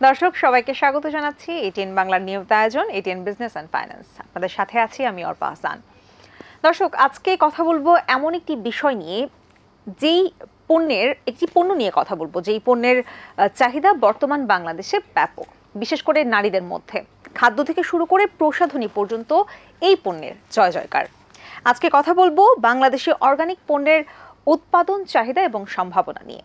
দর্শক সবাইকে স্বাগত জানাচ্ছি এটিএন বাংলার নিয়মিত আয়োজন এটিএন বিজনেস অ্যান্ড ফাইন্যান্স। আপনাদের সাথে আছি আমি অর্পা হাসান। দর্শক, আজকে কথা বলবো এমন একটি বিষয় নিয়ে, একটি পণ্য নিয়ে কথা বলবো যেই পণ্যের চাহিদা বর্তমান বাংলাদেশে ব্যাপক, বিশেষ করে নারীদের মধ্যে। খাদ্য থেকে শুরু করে প্রসাধনী পর্যন্ত এই পণ্যের জয় জয়কার। আজকে কথা বলবো বাংলাদেশে অর্গানিক পণ্যের উৎপাদন, চাহিদা এবং সম্ভাবনা নিয়ে।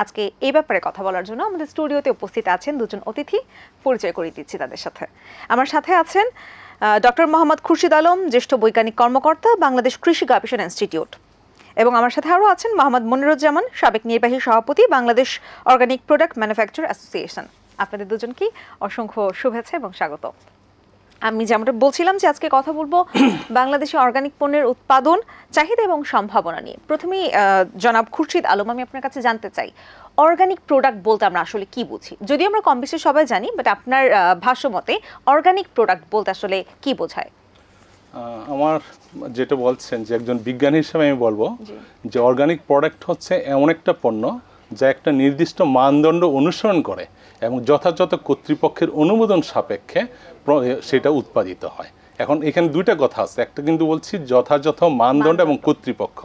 আজকে এই ব্যাপারে কথা বলার জন্য আমাদের স্টুডিওতে উপস্থিত আছেন দুজন অতিথি। পরিচয় করিয়ে দিচ্ছি তাদের সাথে। আমার সাথে আছেন ডক্টর মোহাম্মদ খুরশিদ আলম, জ্যেষ্ঠ বৈজ্ঞানিক কর্মকর্তা, বাংলাদেশ কৃষি গবেষণা ইনস্টিটিউট। এবং আমার সাথে আরও আছেন মোহাম্মদ মনিরুজ্জামান, সাবেক নির্বাহী সভাপতি, Bangladesh organic product manufacture association. আপনাদের দুজনকেই অসংখ্য শুভেচ্ছা এবং স্বাগত। আমি যেমনটা বলছিলাম যে আজকে কথা বলবো বাংলাদেশে অর্গানিক পণ্যের উৎপাদন, চাহিদা এবং সম্ভাবনা নিয়ে। প্রথমেই জনাব খুরশিদ আলম, আমি আপনার কাছে জানতে চাই অর্গানিক প্রোডাক্ট বলতে আমরা আসলে কি বুঝি? যদিও আমরা কম বেশি সবাই জানি, বাট আপনার ভাষ্য মতে অর্গানিক প্রোডাক্ট বলতে আসলে কি বোঝায়? আমার যেটা বলছেন যে একজন বিজ্ঞানী হিসেবে আমি বলবো যে অর্গানিক প্রোডাক্ট হচ্ছে এমন একটা পণ্য যা একটা নির্দিষ্ট মানদণ্ড অনুসরণ করে এবং যথাযথ কর্তৃপক্ষের অনুমোদন সাপেক্ষে সেটা উৎপাদিত হয়। এখন এখানে দুইটা কথা আছে, একটা কিন্তু বলছি যথাযথ মানদণ্ড এবং কর্তৃপক্ষ।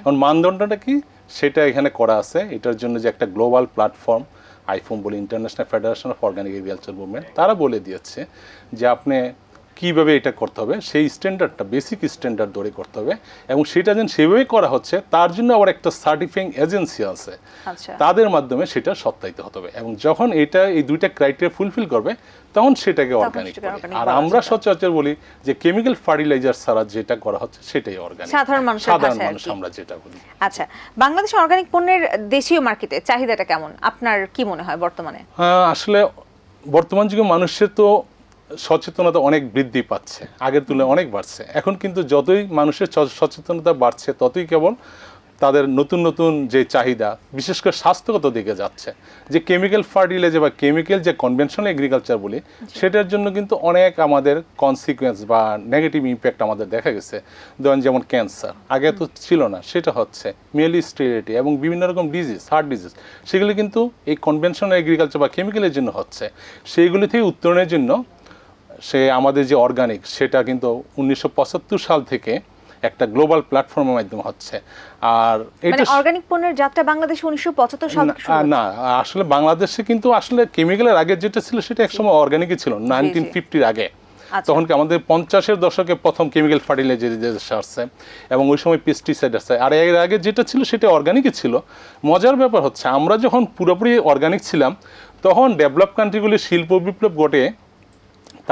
এখন মানদণ্ডটা কি সেটা এখানে করা আছে, এটার জন্য যে একটা গ্লোবাল প্ল্যাটফর্ম আইফোম বলে, international federation of organic agriculture movement, তারা বলে দিয়েছে যে আপনি কীভাবে এটা করতে হবে, সেই স্ট্যান্ডার্ডটা বেসিক স্ট্যান্ডার্ড ধরে করতে হবে এবং সেটা যেন সেভাবে করা হচ্ছে তার জন্য আবার একটা সার্টিফাইং এজেন্সি আছে, তাদের মাধ্যমে সেটা সত্যায়িত হতে হবে। এবং যখন এটা এই দুইটা ক্রাইটেরিয়া ফুলফিল করবে তখন সেটাকে অর্গানিক বলে। আর আমরা সচরাচর বলি যে কেমিক্যাল ফার্টিলাইজার ছাড়া যেটা করা হচ্ছে সেটাই অর্গানিক, সাধারণ মানুষ আমরা যেটা বলি। আচ্ছা, বাংলাদেশে অর্গানিক পণ্যের দেশীয় মার্কেটে চাহিদাটা কেমন আপনার কি মনে হয় বর্তমানে? আসলে বর্তমান যুগে মানুষের তো সচেতনতা অনেক বৃদ্ধি পাচ্ছে, আগের তুলনায় অনেক বাড়ছে। এখন কিন্তু যতই মানুষের সচেতনতা বাড়ছে ততই কেবল তাদের নতুন নতুন যে চাহিদা, বিশেষ করে স্বাস্থ্যগত দিকে যাচ্ছে। যে কেমিক্যাল ফার্টিলাইজার বা কেমিক্যাল যে কনভেনশনাল এগ্রিকালচার বলি, সেটার জন্য কিন্তু অনেক আমাদের কনসিকুয়েন্স বা নেগেটিভ ইম্প্যাক্ট আমাদের দেখা গেছে। ধরেন যেমন ক্যান্সার, আগে তো ছিল না, সেটা হচ্ছে মেলি স্টেরিলিটি এবং বিভিন্ন রকম ডিজিজ, হার্ট ডিজিজ, সেগুলি কিন্তু এই কনভেনশনাল এগ্রিকালচার বা কেমিক্যালের জন্য হচ্ছে। সেইগুলি থেকে উত্তরণের জন্য আমাদের যে অর্গানিক, সেটা কিন্তু 1975 সাল থেকে একটা গ্লোবাল প্ল্যাটফর্মের মাধ্যমে হচ্ছে। আর এটা অর্গানিক পণ্যের যাত্রা বাংলাদেশে 1975 সাল থেকে শুরু না, আসলে বাংলাদেশে কিন্তু আসলে কেমিক্যালের আগে যেটা ছিল সেটা একসময় অর্গানিকই ছিল, 1950 আগে। তখন কি আমাদের 50-এর দশকে প্রথম কেমিক্যাল ফার্টিলাইজার আসছে এবং ওই সময় পেস্টিসাইড আসছে। আর এর আগে যেটা ছিল সেটা অর্গানিকই ছিল। মজার ব্যাপার হচ্ছে আমরা যখন পুরোপুরি অর্গানিক ছিলাম তখন ডেভেলপ কান্ট্রিগুলির শিল্প বিপ্লব ঘটে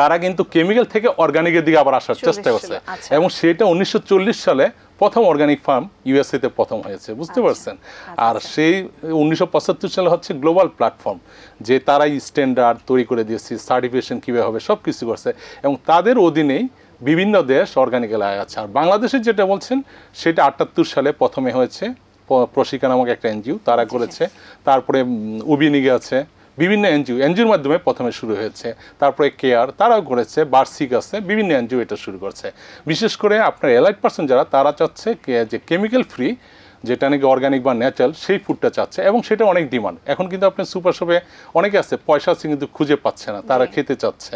তারা কিন্তু কেমিক্যাল থেকে অর্গানিকের দিকে আবার আসার চেষ্টা করছে এবং সেটা 1940 সালে প্রথম অর্গানিক ফার্ম ইউএসএতে প্রথম হয়েছে, বুঝতে পারছেন? আর সেই 1975 সালে হচ্ছে গ্লোবাল প্ল্যাটফর্ম, যে তারাই স্ট্যান্ডার্ড তৈরি করে দিয়েছে, সার্টিফিকেশন কীভাবে হবে সব কিছু করছে এবং তাদের অধীনেই বিভিন্ন দেশ অর্গানিকে লাগাচ্ছে। আর বাংলাদেশের যেটা বলছেন সেটা 78 সালে প্রথমে হয়েছে, প্রশিকা নামক একটা এনজিও তারা করেছে। তারপরে উবিনিগে আছে, বিভিন্ন এনজিওর মাধ্যমে প্রথমে শুরু হয়েছে, তারপরে কেয়ার তারাও করেছে, বার্ষিক আছে, বিভিন্ন এনজিও এটা শুরু করছে। বিশেষ করে আপনার এলাইট পার্সন যারা, তারা চাচ্ছে যে কেমিক্যাল ফ্রি যেটা নাকি অর্গানিক বা ন্যাচারাল সেই ফুডটা চাচ্ছে এবং সেটা অনেক ডিমান্ড। এখন কিন্তু আপনার সুপার শপে অনেকে আছে, পয়সা আছে কিন্তু খুঁজে পাচ্ছে না, তারা খেতে চাচ্ছে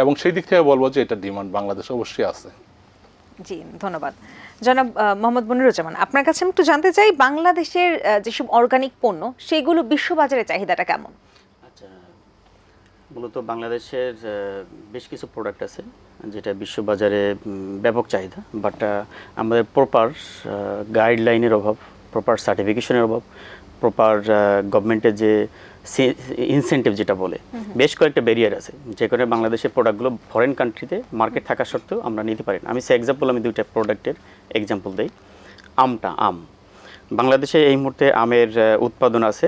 এবং সেই দিক থেকে বলবো যে এটা ডিমান্ড বাংলাদেশ অবশ্যই আছে। জি, ধন্যবাদ। জনাব মোহাম্মদ মনিরুজ্জামান, আপনার কাছে আমি একটু জানতে চাই বাংলাদেশের যেসব অর্গানিক পণ্য সেগুলো বিশ্ববাজারে চাহিদাটা কেমন? মূলত বাংলাদেশের বেশ কিছু প্রোডাক্ট আছে যেটা বিশ্ববাজারে ব্যাপক চাহিদা, বাট আমাদের প্রপার গাইডলাইনের অভাব, প্রপার সার্টিফিকেশনের অভাব, প্রপার গভর্নমেন্টের যে ইনসেন্টিভ যেটা বলে, বেশ কয়েকটা ব্যারিয়ার আছে যে কারণে বাংলাদেশের প্রোডাক্টগুলো ফরেন কান্ট্রিতে মার্কেট থাকা সত্ত্বেও আমরা নিতে পারি না। আমি আমি দুইটা প্রোডাক্টের এক্সাম্পল দিই। আম বাংলাদেশে এই মুহূর্তে আমের উৎপাদন আছে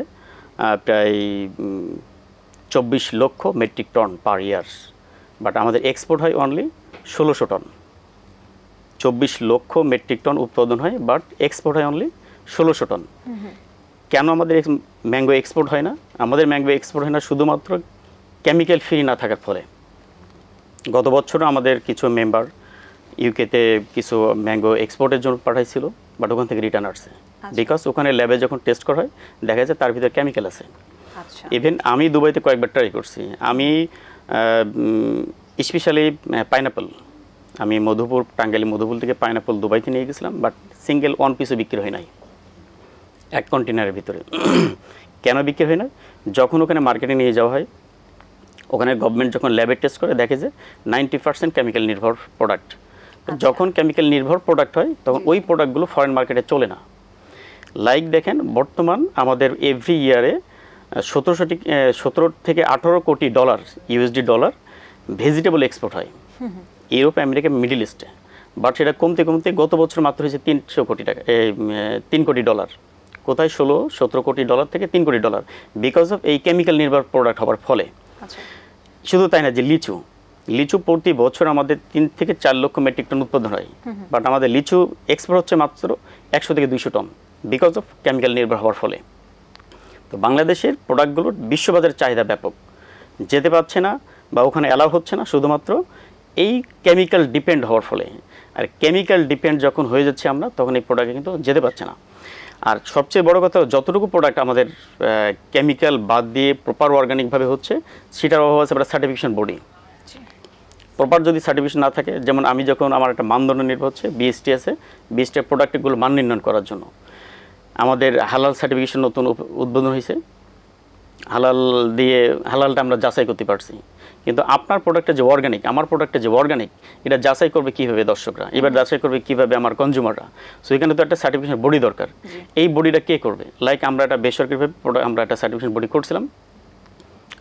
প্রায় 24 lakh metric ton per year, but আমাদের এক্সপোর্ট হয় only 1600 ton. 24 lakh metric ton উৎপাদন হয়, বাট এক্সপোর্ট হয় অনলি 1600 টন। কেন আমাদের ম্যাঙ্গো এক্সপোর্ট হয় না? আমাদের ম্যাঙ্গো এক্সপোর্ট হয় না শুধুমাত্র কেমিক্যাল ফ্রি না থাকার ফলে। গত বছরও আমাদের কিছু মেম্বার ইউকেতে কিছু ম্যাঙ্গো এক্সপোর্টের জন্য পাঠাইছিল, বাট ওখান থেকে রিটার্ন আসছে, বিকজ ওখানে ল্যাবে যখন টেস্ট করা হয় দেখা যায় তার ভিতরে কেমিক্যাল আছে। আচ্ছা ইভেন আমি দুবাইতে কয়েকবার ট্রাই করছি। আমি স্পেশালি পাইনাপল, আমি মধুপুর, টাঙ্গাইল মধুপুর থেকে পাইনাপল দুবাইতে নিয়ে গেছিলাম, বাট সিঙ্গেল 1 পিসও বিক্রি হয় নাই এক কন্টেনারের ভিতরে। কেন বিক্রি হয় না? যখন ওখানে মার্কেটে নিয়ে যাওয়া হয়, ওখানে গভর্নমেন্ট যখন ল্যাবে টেস্ট করে দেখে যে 90% কেমিক্যাল নির্ভর প্রোডাক্ট। যখন কেমিক্যাল নির্ভর প্রোডাক্ট হয় তখন ওই প্রোডাক্টগুলো ফরেন মার্কেটে চলে না। লাইক দেখেন, বর্তমান আমাদের এভরি ইয়ারে 17 থেকে 18 কোটি dollar, USD dollar vegetable export হয় ইউরোপ, আমেরিকা, মিডল ইস্টে। বাট সেটা কমতে কমতে গত বছর মাত্র হয়েছে 300 কোটি টাকা, 3 কোটি ডলার। কোথায় 16-17 কোটি ডলার থেকে 3 কোটি ডলার, বিকজ অফ এই কেমিক্যাল নির্ভর প্রোডাক্ট হওয়ার ফলে। শুধু তাই না, যে লিচু প্রতি বছর আমাদের 3 থেকে 4 লক্ষ মেট্রিক টন উৎপাদন হয়, বাট আমাদের লিচু এক্সপোর্ট হচ্ছে মাত্র 100 থেকে 200 টন, বিকজ অফ কেমিক্যাল নির্ভর হওয়ার ফলে। তো বাংলাদেশের প্রোডাক্টগুলোর বিশ্ববাজারের চাহিদা ব্যাপক, যেতে পারছে না বা ওখানে অ্যালাউ হচ্ছে না, শুধুমাত্র এই কেমিক্যাল ডিপেন্ড হওয়ার ফলে। আর কেমিক্যাল ডিপেন্ড যখন হয়ে যাচ্ছে আমরা, তখন এই প্রোডাক্টে কিন্তু যেতে পারছে না। আর সবচেয়ে বড় কথা, যতটুকু প্রোডাক্ট আমাদের কেমিক্যাল বাদ দিয়ে প্রপার অর্গানিকভাবে হচ্ছে, সেটার অভাব আছে একটা সার্টিফিকেশন বডি। প্রপার যদি সার্টিফিকেশন না থাকে, যেমন আমি যখন আমার একটা মানদণ্ড নির্ভর হচ্ছে বিএসটি আছে, বিএসটি প্রোডাক্টগুলো মান নির্ণয় করার জন্য আমাদের হালাল সার্টিফিকেশন নতুন উদ্বোধন হয়েছে। হালালটা আমরা যাচাই করতে পারছি, কিন্তু আপনার প্রোডাক্টে যে অর্গানিক, আমার প্রোডাক্টে যে অর্গানিক, এটা যাচাই করবে কীভাবে দর্শকরা, এবার যাচাই করবে কীভাবে আমার কনজিউমাররা। সো এখানে তো একটা সার্টিফিকেশন বডি দরকার। এই বডিটা কে করবে? লাইক আমরা একটা বেসরকারিভাবে আমরা একটা সার্টিফিকেশন বডি করছিলাম,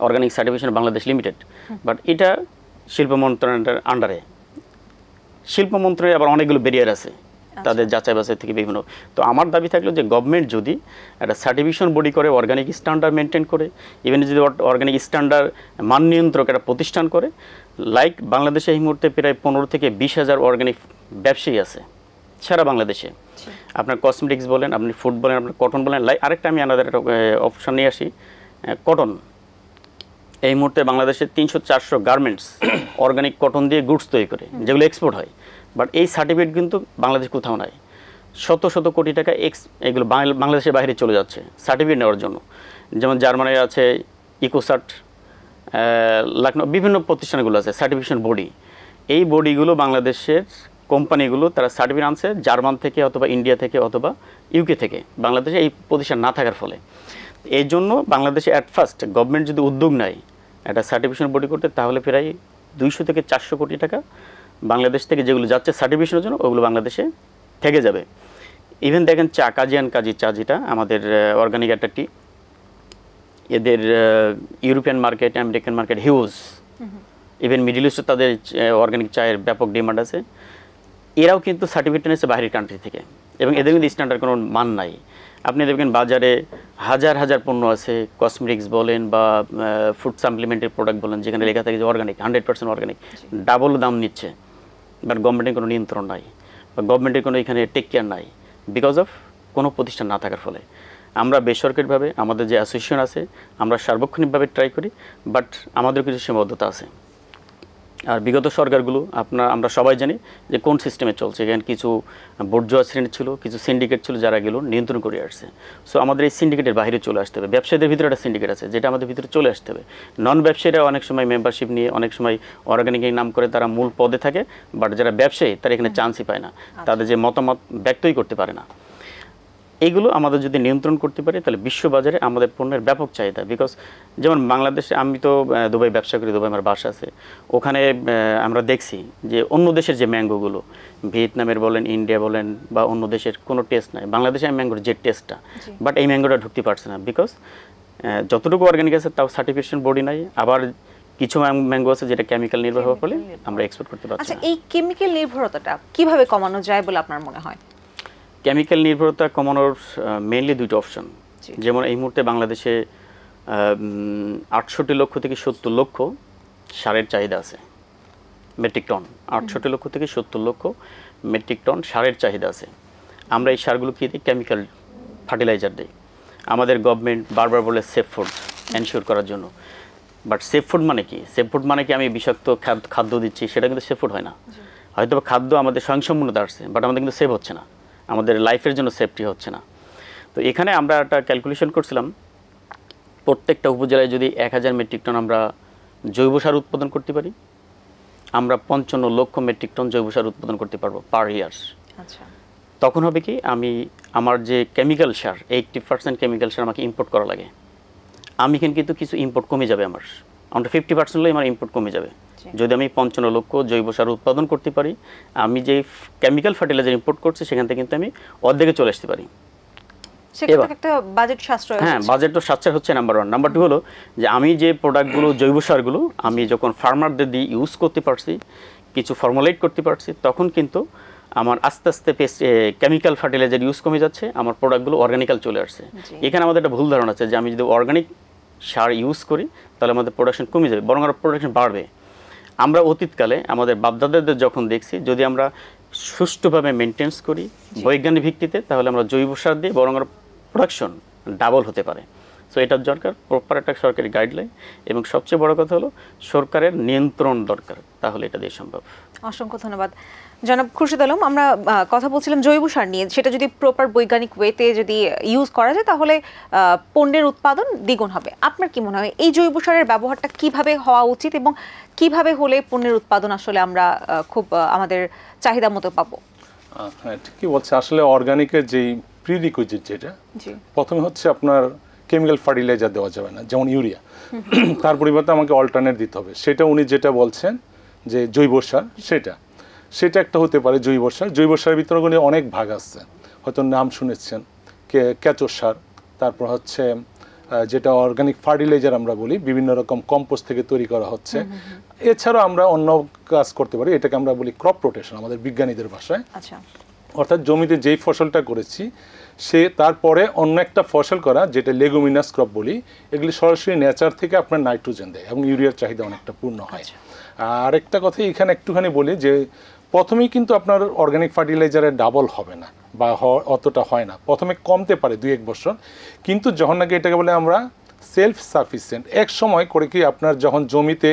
organic certification Bangladesh limited, but এটা শিল্প মন্ত্রণালয়ের আন্ডারে। শিল্প মন্ত্রণালয়ে আবার অনেকগুলো ব্যারিয়ার আছে তাদের যাচাই বাছাই থেকে বিভিন্ন। তো আমার দাবি থাকলো যে গভর্নমেন্ট যদি একটা সার্টিফিকেশন বডি করে, অর্গানিক স্ট্যান্ডার্ড মেনটেন করে, ইভেন যদি অর্গানিক স্ট্যান্ডার্ড মান নিয়ন্ত্রক একটা প্রতিষ্ঠান করে, লাইক বাংলাদেশে এই মুহূর্তে প্রায় 15 থেকে 20 হাজার অর্গানিক ব্যবসায়ী আছে সারা বাংলাদেশে। আপনার কসমেটিক্স বলেন, আপনি ফুড বলেন, আপনার কটন বলেন, লাইক আরেকটা আমি আলাদা একটা অপশন নিয়ে আসি, কটন। এই মুহূর্তে বাংলাদেশে 300-400 গার্মেন্টস অর্গানিক কটন দিয়ে গুডস তৈরি করে, যেগুলো এক্সপোর্ট হয়। বাট এই সার্টিফিকেট কিন্তু বাংলাদেশ কোথাও নাই। শত শত কোটি টাকা এগুলো বাংলাদেশের বাইরে চলে যাচ্ছে সার্টিফিকেট নেওয়ার জন্য। যেমন জার্মানির আছে ইকোসার্ট, লখনৌ, বিভিন্ন প্রতিষ্ঠানগুলো আছে সার্টিফিকেশন বডি। এই বডিগুলো বাংলাদেশের কোম্পানিগুলো তারা সার্টিফিকেট আনছে জার্মান থেকে অথবা ইন্ডিয়া থেকে অথবা ইউকে থেকে, বাংলাদেশে এই প্রতিষ্ঠান না থাকার ফলে। এই জন্য বাংলাদেশে অ্যাট ফার্স্ট গভর্নমেন্ট যদি উদ্যোগ নেয় একটা সার্টিফিকেশন বডি করতে, তাহলে প্রায় 200 থেকে 400 কোটি টাকা বাংলাদেশ থেকে যেগুলো যাচ্ছে সার্টিফিকেশনের জন্য, ওগুলো বাংলাদেশে থেকে যাবে। ইভেন দেখেন চা, কাজী চা, যেটা আমাদের অর্গানিক একটা টি, এদের European market, American market huge, even middle ইস্টে তাদের অর্গানিক চায়ের ব্যাপক ডিমান্ড আছে। এরাও কিন্তু সার্টিফিকেট এনেছে বাইরের কান্ট্রি থেকে, এবং এদের কিন্তু স্ট্যান্ডার্ড কোনো মান নাই। আপনি দেখবেন বাজারে হাজার হাজার পণ্য আছে, কসমেটিক্স বলেন বা ফুড সাপ্লিমেন্টের প্রোডাক্ট বলেন, যেখানে লেখা থাকে যে অর্গানিক, 100% অর্গানিক, ডাবল দাম নিচ্ছে। বাট গভর্নমেন্টের কোনো নিয়ন্ত্রণ নাই, বা গভর্নমেন্টের কোনো এখানে টেক কেয়ার নাই, বিকজ অফ কোনো প্রতিষ্ঠান না থাকার ফলে। আমরা বেসরকারিভাবে আমাদের যে অ্যাসোসিয়েশন আছে, আমরা সার্বক্ষণিকভাবে ট্রাই করি, বাট আমাদের কিছু সীমাবদ্ধতা আছে। আর বিগত সরকারগুলো আমরা সবাই জানি যে কোন সিস্টেমে চলছে। এখানে কিছু বর্জুয়া শ্রেণী ছিল, কিছু সিন্ডিকেট ছিল, যারা এগুলো নিয়ন্ত্রণ করে আসছে। সো আমাদের এই সিন্ডিকেটের বাইরে চলে আসতে হবে। ব্যবসায়ীদের ভিতরে একটা সিন্ডিকেট আছে, যেটা আমাদের ভিতরে চলে আসতে হবে। নন ব্যবসায়ীরা অনেক সময় মেম্বারশিপ নিয়ে, অনেক সময় অর্গানিকের নাম করে তারা মূল পদে থাকে, বাট যারা ব্যবসায়ী তারা এখানে চান্সই পায় না, তাদের যে মতামত ব্যক্তই করতে পারে না। এইগুলো আমাদের যদি নিয়ন্ত্রণ করতে পারি, তাহলে বিশ্ববাজারে আমাদের পণ্যের ব্যাপক চাহিদা। বিকজ যেমন বাংলাদেশে, আমি তো দুবাই ব্যবসা করি, দুবাই আমার বাসা আছে, ওখানে আমরা দেখছি যে অন্য দেশের যে ম্যাঙ্গোগুলো, ভিয়েতনামের বলেন, ইন্ডিয়া বলেন বা অন্য দেশের কোনো টেস্ট নাই, বাংলাদেশে ম্যাঙ্গোর যে টেস্টটা, বাট এই ম্যাঙ্গোটা ঢুকতে পারছে না, বিকজ যতটুকু অর্গানিক আছে তাও সার্টিফিকেশন বডি নাই। আবার কিছু ম্যাঙ্গো আছে যেটা কেমিক্যাল নির্ভর হওয়ার ফলে আমরা এক্সপোর্ট করতে পারছি। আচ্ছা, এই কেমিক্যাল নির্ভরতাটা কিভাবে কমানো যায় বলে আপনার মনে হয়? কেমিক্যাল নির্ভরতা কমানোর মেইনলি দুটো অপশন। যেমন এই মুহূর্তে বাংলাদেশে 68 লক্ষ থেকে 70 লক্ষ সারের চাহিদা আছে, মেট্রিক টন। 68 লক্ষ থেকে 70 লক্ষ মেট্রিক টন সারের চাহিদা আছে। আমরা এই সারগুলো কী দিই? কেমিক্যাল ফার্টিলাইজার দিই। আমাদের গভর্নমেন্ট বারবার বলে সেফ ফুড এনশিওর করার জন্য, বাট সেফ ফুড মানে কি? সেফ ফুড মানে কি আমি বিষাক্ত খাদ্য দিচ্ছি, সেটা কিন্তু সেফ ফুড হয় না। হয়তো খাদ্য আমাদের স্বয়ংসম্পূর্ণতা আসছে, বাট আমাদের কিন্তু সেভ হচ্ছে না, আমাদের লাইফের জন্য সেফটি হচ্ছে না। তো এখানে আমরা একটা ক্যালকুলেশন করছিলাম, প্রত্যেকটা উপজেলায় যদি 1000 মেট্রিক টন আমরা জৈব সার উৎপাদন করতে পারি, আমরা 55 লক্ষ মেট্রিক টন জৈব সার উৎপাদন করতে পারবো পার ইয়ার। আচ্ছা, তখন হবে কি, আমার যে কেমিক্যাল সার 80% কেমিক্যাল সার আমাকে ইম্পোর্ট করা লাগে, আমি কিন্তু কিছু ইম্পোর্ট কমে যাবে। আমার 50% হলেই আমার ইম্পোর্ট কমে যাবে। যদি আমি 55 লক্ষ জৈব সার উৎপাদন করতে পারি, আমি যে কেমিক্যাল ফার্টিলাইজার ইম্পোর্ট করছি সেখান থেকে কিন্তু আমি অর্ধেকে চলে আসতে পারি। সেক্ষেত্রে একটা বাজেট সাশ্রয় হ্যাঁ, হচ্ছে। বাজেট তো সাশ্রয় হচ্ছে নাম্বার 1। নাম্বার 2 হলো যে আমি যে প্রোডাক্টগুলো জৈব সারগুলো আমি যখন ফার্মারদের দিয়ে ইউজ করতে পারছি, কিছু ফর্মুলেট করতে পারছি, তখন কিন্তু আমার আস্তে আস্তে কেমিক্যাল ফার্টিলাইজার ইউজ কমে যাচ্ছে, আমার প্রোডাক্টগুলো অর্গানিক্যাল চলে আসছে। এখানে আমাদের একটা ভুল ধারণা আছে যে আমি যদি অর্গানিক সার ইউজ করি তাহলে আমাদের প্রোডাকশন কমে যাবে, বরং আরও প্রোডাকশন বাড়বে। আমরা অতীতকালে আমাদের বাপদাদাদের যখন দেখছি, যদি আমরা সুষ্ঠুভাবে মেনটেন্স করি বৈজ্ঞানিক ভিত্তিতে, তাহলে আমরা জৈব সার দিয়ে বরং আরও প্রোডাকশন ডাবল হতে পারে। সো এটার দরকার প্রপার একটা সরকারি গাইডলাইন, এবং সবচেয়ে বড় কথা হলো সরকারের নিয়ন্ত্রণ দরকার, তাহলে এটা দিয়ে সম্ভব। অসংখ্য ধন্যবাদ জনাব খুরশিদ আলম। আমরা কথা বলছিলাম জৈব সার নিয়ে, সেটা যদি প্রপার বৈজ্ঞানিক ওয়েতে যদি ইউজ করা যায় তাহলে পণ্যের উৎপাদন দ্বিগুণ হবে। আপনার কি মনে হয় এই জৈব সারের ব্যবহারটা কিভাবে হওয়া উচিত এবং কিভাবে হলে পণ্যের উৎপাদন আসলে আমরা খুব আমাদের চাহিদা মতো পাবো? হ্যাঁ, ঠিকই বলছে। আসলে অর্গানিকের যেই প্রিরিকুইজিট যেটা, প্রথমে হচ্ছে আপনার কেমিক্যাল ফার্টিলাইজার দেওয়া যাবে না, যেমন ইউরিয়া। তার পরিবর্তে আমাকে অল্টারনেট দিতে হবে। সেটা উনি যেটা বলছেন যে জৈব সার, সেটা একটা হতে পারে জৈব সার। জৈব সারের ভিতরে অনেক ভাগ আছে, হয়তো নাম শুনেছেন, কেঁচো সার, তারপর হচ্ছে যেটা অর্গানিক ফার্টিলাইজার আমরা বলি, বিভিন্ন রকম কম্পোস্ট থেকে তৈরি করা হচ্ছে। এছাড়াও আমরা অন্য কাজ করতে পারি, এটাকে আমরা বলি ক্রপ রোটেশন আমাদের বিজ্ঞানীদের ভাষায়। অর্থাৎ জমিতে যেই ফসলটা করেছি সে তারপরে অন্য একটা ফসল করা, যেটা লেগুমিনাস ক্রপ বলি, এগুলি সরাসরি নেচার থেকে আপনার নাইট্রোজেন দেয় এবং ইউরিয়ার চাহিদা অনেকটা পূর্ণ হয়। আর একটা কথা এখানে একটুখানি বলি যে প্রথমেই কিন্তু আপনার অর্গানিক ফার্টিলাইজারের ডাবল হবে না বা অতটা হয় না, প্রথমে কমতে পারে 2-1 বছর, কিন্তু যখন নাকি এটাকে বলে আমরা সেলফ সাফিসিয়েন্ট, এক সময় করে কি আপনার যখন জমিতে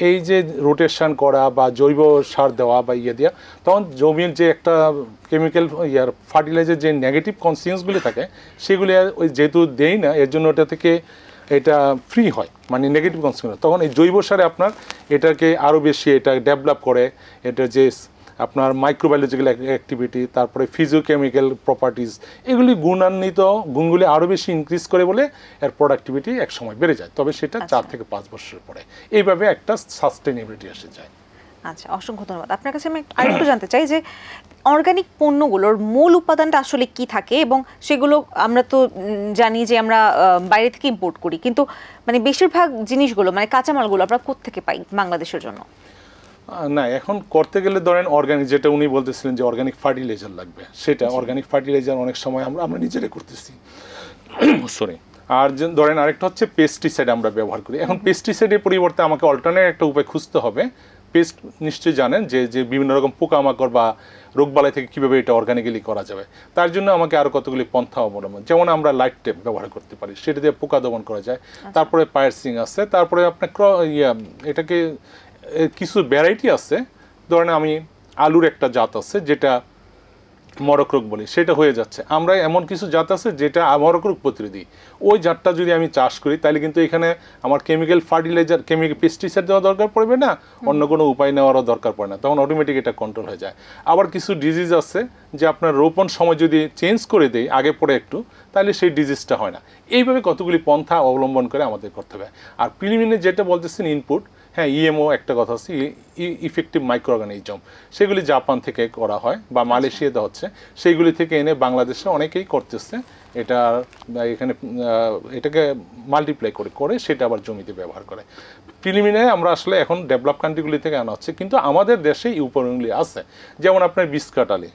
এই যে রোটেশন করা বা জৈব সার দেওয়া বা দেওয়া, তখন জমির যে একটা কেমিক্যাল ফার্টিলাইজার যে নেগেটিভ কনসিকুয়েন্সগুলি থাকে সেগুলি ওই যেহেতু দেই না, এর জন্য ওটা থেকে এটা ফ্রি হয়, মানে নেগেটিভ কনসিকুয়েন্স। তখন এই জৈব সারে আপনার এটাকে আরও বেশি এটা ডেভেলপ করে, এটা যে আপনার মাইক্রোবায়োলজিক্যাল অ্যাক্টিভিটি, তারপরে ফিজিওকেমিক্যাল প্রপার্টিজ, এগুলি গুণান্বিত গুণগুলি আরও বেশি ইনক্রিজ করে বলে এর প্রোডাক্টিভিটি এক সময় বেড়ে যায়, তবে সেটা 4 থেকে 5 বছর পরে এইভাবে একটা সাস্টেনেবিলিটি এসে যায়। আচ্ছা, অসংখ্য ধন্যবাদ। আপনার কাছে আমি আরেকটু জানতে চাই যে অর্গানিক পণ্যগুলোর মূল উপাদানটা আসলে কি থাকে, এবং সেগুলো আমরা তো জানি যে আমরা বাইরে থেকে ইম্পোর্ট করি, কিন্তু মানে বেশিরভাগ জিনিসগুলো মানে কাঁচামালগুলো আমরা কোত্থেকে পাই বাংলাদেশের জন্য? না, এখন করতে গেলে ধরেন অর্গানিক, যেটা উনি বলতেছিলেন যে অর্গানিক ফার্টিলাইজার লাগবে, সেটা অর্গানিক ফার্টিলাইজার অনেক সময় আমরা নিজেরাই করতেছি, সরি। আর ধরেন আরেকটা হচ্ছে পেস্টিসাইড আমরা ব্যবহার করি। এখন পেস্টিসাইডের পরিবর্তে আমাকে অল্টারনেট একটা উপায় খুঁজতে হবে। পেস্ট নিশ্চয়ই জানেন যে বিভিন্ন রকম পোকামাকড় বা রোগবালাই থেকে কীভাবে এটা অর্গানিক্যালি করা যাবে, তার জন্য আমাকে আরও কতগুলি পন্থা অবলম্বন, যেমন আমরা লাইট টেপ ব্যবহার করতে পারি, সেটা দিয়ে পোকা দমন করা যায়। তারপরে পায়ারসিং আছে, তারপরে আপনার এটাকে কিছু ভ্যারাইটি আছে। ধরেন আমি আলুর একটা জাত আছে যেটা মরক রোগ বলি, সেটা হয়ে যাচ্ছে। আমরা এমন কিছু জাত আছে যেটা মরক রোগ প্রতিরোধী, ওই জাতটা যদি আমি চাষ করি তাহলে কিন্তু এখানে আমার কেমিক্যাল ফার্টিলাইজার, কেমিক্যাল পেস্টিসাইড দেওয়া দরকার পড়বে না, অন্য কোনো উপায় নেওয়ারও দরকার পড়ে না, তখন অটোমেটিক এটা কন্ট্রোল হয়ে যায়। আবার কিছু ডিজিজ আছে যে আপনার রোপণ সময় যদি চেঞ্জ করে দেয় আগে পরে একটু, তাহলে সেই ডিজিজটা হয় না। এইভাবে কতগুলি পন্থা অবলম্বন করে আমাদের করতে হবে। আর প্রিলিমিনারি যেটা বলতেছেন ইনপুট, হ্যাঁ, ইএমও একটা কথা আছে, ইফেক্টিভ মাইক্রো অর্গানিজম, সেগুলি জাপান থেকে করা হয় বা মালয়েশিয়াতে হচ্ছে, সেইগুলি থেকে এনে বাংলাদেশে অনেকেই করতেছে। এটা এখানে এটাকে মাল্টিপ্লাই করে সেটা আবার জমিতে ব্যবহার করে। প্রিলিমিনারি আমরা আসলে এখন ডেভেলপ কান্ট্রিগুলি থেকে আনা হচ্ছে, কিন্তু আমাদের দেশে এই উপকরণগুলি আছে, যেমন আপনার বিস্কাটালি,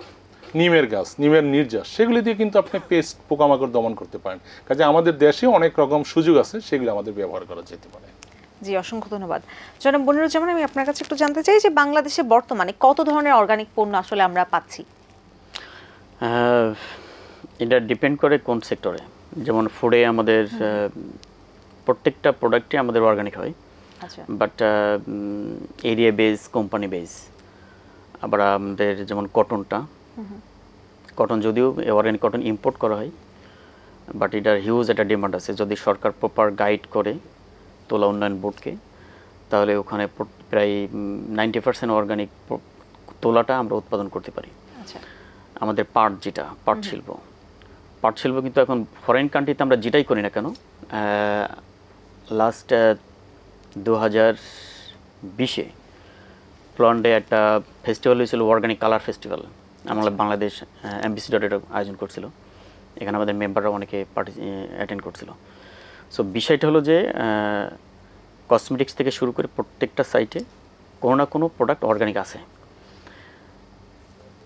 নিমের গাছ, নিমের নির্যাস, সেগুলি দিয়ে কিন্তু আপনি পেস্ট পোকামাকড় দমন করতে পারেন। কাজে আমাদের দেশে অনেক রকম সুযোগ আছে, সেগুলি আমাদের ব্যবহার করা যেতে পারে। জি, অসংখ্য ধন্যবাদ জনাব মনিরুজ্জামান। আমি আপনার কাছে একটু জানতে চাই যে বাংলাদেশে বর্তমানে কত ধরনের অর্গানিক পণ্য আসলে আমরা পাচ্ছি? এটা ডিপেন্ড করে কোন সেক্টরে। যেমন ফুডে আমাদের প্রত্যেকটা প্রোডাক্টই আমাদের অর্গানিক হয়, but area base, company base. আবার আমাদের যেমন কটনটা, কটন যদিও অর্গানিক কটন ইম্পোর্ট করা হয়, বাট এটার হিউজ একটা ডিমান্ড আছে। যদি সরকার প্রপার গাইড করে তুলা উন্নয়ন বোর্ডকে, তাহলে ওখানে প্রায় 90% অর্গানিক তুলাটা আমরা উৎপাদন করতে পারি। আচ্ছা, আমাদের পাট যেটা পাট শিল্প কিন্তু এখন ফরেন কান্ট্রিতে আমরা যেটাই করি না কেন, লাস্ট 2020-এ প্লন্ডে একটা ফেস্টিভ্যাল হয়েছিল, অর্গানিক কালার ফেস্টিভ্যাল। আমরা বাংলাদেশ অ্যাম্বাসিডর এটা আয়োজন করছিল, এখানে আমাদের মেম্বাররা অনেকে অ্যাটেন্ড করছিল। সো বিষয়টা হলো যে কসমেটিক্স থেকে শুরু করে প্রত্যেকটা সাইটে কোনো না কোনো প্রোডাক্ট অর্গানিক আছে।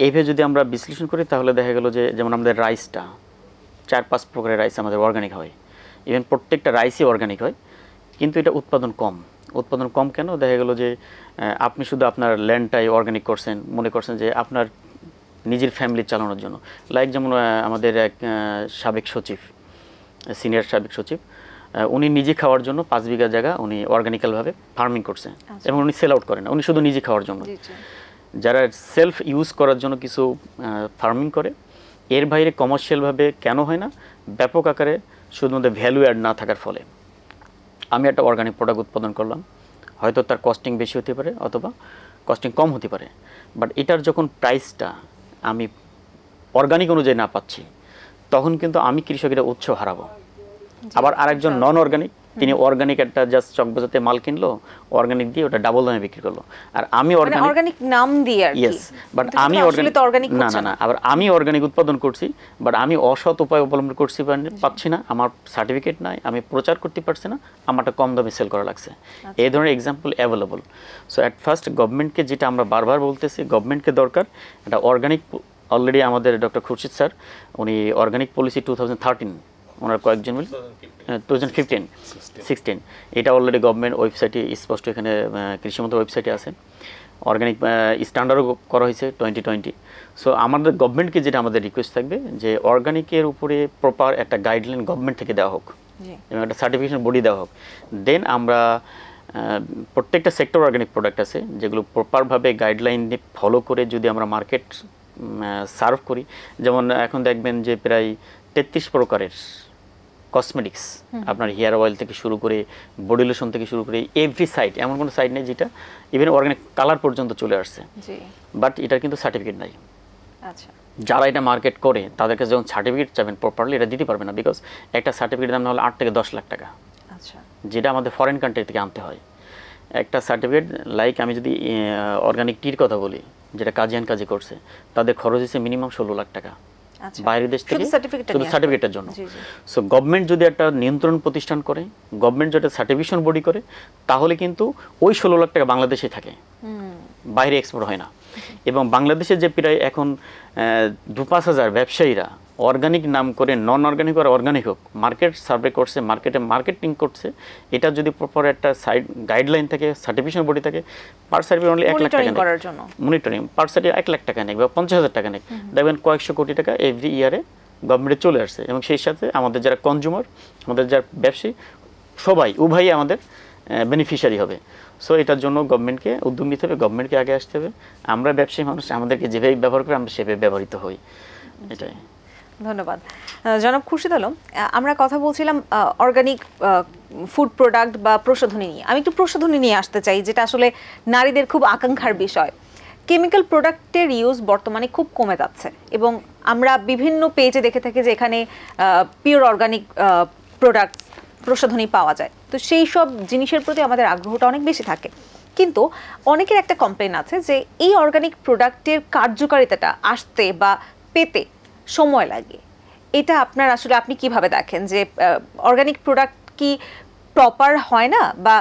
এইভাবে যদি আমরা বিশ্লেষণ করি তাহলে দেখা গেল যে যেমন আমাদের রাইসটা 4-5 প্রকারের রাইস আমাদের অর্গানিক হয়, ইভেন প্রত্যেকটা রাইসই অর্গানিক হয়, কিন্তু এটা উৎপাদন কম কেন? দেখা গেল যে আপনি শুধু আপনার ল্যান্ডটাই অর্গানিক করছেন, মনে করছেন যে আপনার নিজের ফ্যামিলি চালানোর জন্য। লাইক যেমন আমাদের এক সিনিয়র সাবেক সচিব, উনি নিজে খাওয়ার জন্য 5 বিঘা জায়গা উনি অর্গানিক্যালভাবে ফার্মিং করছে, এবং উনি সেল আউট করেন না, উনি শুধু নিজে খাওয়ার জন্য। যারা সেলফ ইউজ করার জন্য কিছু ফার্মিং করে, এর বাইরে কমার্শিয়ালভাবে কেন হয় না? ব্যাপক আকারে শুধুমাত্র ভ্যালু অ্যাড না থাকার ফলে। আমি একটা অর্গানিক প্রোডাক্ট উৎপাদন করলাম, হয়তো তার কস্টিং বেশি হতে পারে অথবা কস্টিং কম হতে পারে, বাট এটার যখন প্রাইসটা আমি অর্গানিক অনুযায়ী না পাচ্ছি, তখন কিন্তু আমি কৃষকের উৎসাহ হারাবো। আবার আরেকজন নন অর্গানিক, তিনি অর্গানিক একটা জাস্ট চকবাজাতে মাল কিনলো, অর্গানিক দিয়ে ওটা ডাবল দামে বিক্রি করলো, আর আমি অর্গানিক নাম দিয়ে আর কি। ইয়েস, বাট আমি অর্গানিক না, আবার আমি অর্গানিক উৎপাদন করছি, বাট আমি অসৎ উপায় অবলম্বন করছি পাচ্ছি না, আমার সার্টিফিকেট নাই, আমি প্রচার করতে পারছি না, আমারটা কম দামে সেল করা লাগছে। এই ধরনের example available. So at first গভর্নমেন্টকে, যেটা আমরা বারবার বলতেছি, গভর্নমেন্টকে দরকার একটা অর্গানিক। অলরেডি আমাদের ডক্টর খুরশিদ স্যার, উনি অর্গানিক পলিসি 2013, ওনার কয়েকজন মিলে 2015-16, এটা অলরেডি গভর্নমেন্ট ওয়েবসাইটে স্পষ্ট, এখানে কৃষি মন্ত্রক ওয়েবসাইটে আছে। অর্গানিক স্ট্যান্ডার্ডও করা হয়েছে 2020। সো আমাদের গভর্নমেন্টকে যেটা আমাদের রিকোয়েস্ট থাকবে যে অর্গানিকের উপরে প্রপার একটা গাইডলাইন গভর্নমেন্ট থেকে দেওয়া হোক এবং একটা সার্টিফিকেশন বডি দেওয়া হোক। দেন আমরা প্রত্যেকটা সেক্টর অর্গানিক প্রোডাক্ট আছে যেগুলো প্রপারভাবে গাইডলাইন ফলো করে যদি আমরা মার্কেট সার্ভ করি। যেমন এখন দেখবেন যে প্রায় 33 প্রকারের কসমেটিক্স, আপনার হেয়ার অয়েল থেকে শুরু করে বডি লোশন থেকে শুরু করে এভরি সাইট, এমন কোনো সাইট নেই যেটা ইভেন অর্গানিক কালার পর্যন্ত চলে আসছে, বাট এটার কিন্তু সার্টিফিকেট নাই। আচ্ছা, যারা এটা মার্কেট করে তাদের কাছে যখন সার্টিফিকেট চাবেন প্রপারলি, এটা দিতে পারবে না, বিকজ একটা সার্টিফিকেট দাম না হলে 8 থেকে 10 লাখ টাকা। আচ্ছা, যেটা আমাদের ফরেন কান্ট্রি থেকে আনতে হয়। একটা সার্টিফিকেট, লাইক আমি যদি অর্গানিক টির কথা বলি, যেটা কাজী করছে, তাদের খরচ হচ্ছে মিনিমাম 16 লাখ টাকা বাইরের দেশ থেকে, শুধু সার্টিফিকেটের জন্য। সো গভর্নমেন্ট যদি একটা নিয়ন্ত্রণ প্রতিষ্ঠান করে, গভর্নমেন্ট যদি সার্টিফিকেশন বডি করে, তাহলে কিন্তু ওই 16 লাখ টাকা বাংলাদেশে থাকে, বাইরে এক্সপোর্ট হয় না। এবং বাংলাদেশে যে প্রায় এখন 2-5 হাজার ব্যবসায়ীরা অর্গানিক নাম করে নন অর্গানিক আর অর্গানিক হোক মার্কেট সার্ভে করছে, মার্কেটিং করছে, এটা যদি প্রপার একটা গাইডলাইন থাকে, সার্টিফিকেশন বডি থাকে, পার সার্ভে অনলি 1 লাখ টাকা করার জন্য মনিটরিং, পার সার্ভে 1 লাখ টাকা নেয় বা 50,000 টাকা নেয়, দেখবেন কয়েকশো কোটি টাকা এভরি ইয়ারে গভর্নমেন্টে চলে আসছে। এবং সেই সাথে আমাদের যারা কনজিউমার, আমাদের যারা ব্যবসায়ী, সবাই উভয়ই আমাদের বেনিফিশিয়ারি হবে। সো এটার জন্য গভর্নমেন্টকে উদ্যোগ নিতে হবে, গভর্নমেন্টকে আগে আসতে হবে। আমরা ব্যবসায়ী মানুষ, আমাদেরকে যেভাবে ব্যবহার করে আমরা সেভাবে ব্যবহৃত হই। এটাই। ধন্যবাদ জনাব খুরশিদ আলম। আমরা কথা বলছিলাম অর্গানিক ফুড প্রোডাক্ট বা প্রসাধনী নিয়ে। আমি একটু প্রসাধনী নিয়ে আসতে চাই, যেটা আসলে নারীদের খুব আকাঙ্ক্ষার বিষয়। কেমিক্যাল প্রোডাক্টের ইউজ বর্তমানে খুব কমে যাচ্ছে, এবং আমরা বিভিন্ন পেজে দেখে থাকি যে এখানে পিওর অর্গানিক প্রোডাক্ট, প্রসাধনী পাওয়া যায়। তো সেই সব জিনিসের প্রতি আমাদের আগ্রহটা অনেক বেশি থাকে, কিন্তু অনেকের একটা কমপ্লেন আছে যে এই অর্গানিক প্রোডাক্টের কার্যকারিতাটা আসতে বা পেতে সময় লাগে। এটা আপনার আসলে আপনি কিভাবে দেখেন যে অর্গানিক প্রোডাক্ট কি প্রপার হয় না, বা